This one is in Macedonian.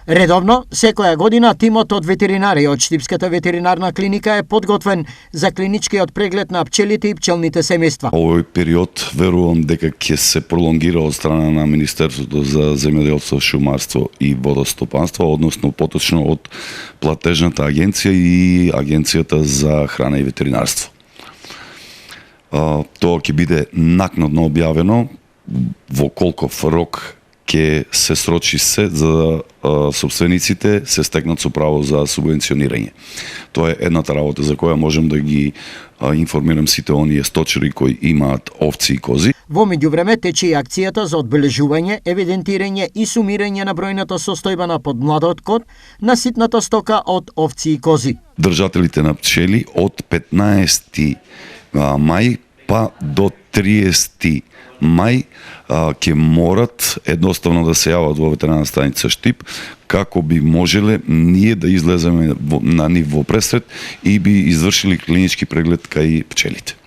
Редовно, секоја година, тимот од ветеринари од Штипската ветеринарна клиника е подготвен за клиничкиот преглед на пчелите и пчелните семејства. Овој период верувам дека ќе се пролонгира од страна на Министерството за земјоделство, шумарство и водостопанство, односно поточно од платежната агенција и агенцијата за храна и ветеринарство. Тоа ќе биде накнадно објавено во колков рок ќе се срочи се за да собствениците се стекнат со право за субвенционирање. Тоа е едната работа за која можем да ги информирам сите оние сточари кои имаат овци и кози. Во меѓувреме тече и акцијата за одбележување, евидентирање и сумирање на бројната состојба на подмладот код на ситната стока од овци и кози. Држателите на пчели од 15 мај па до 30 мај ќе морат едноставно да се јават во ветеринарна станица Штип како би можеле ние да излеземе на нив во пресред и би извршили клинички преглед кај пчелите.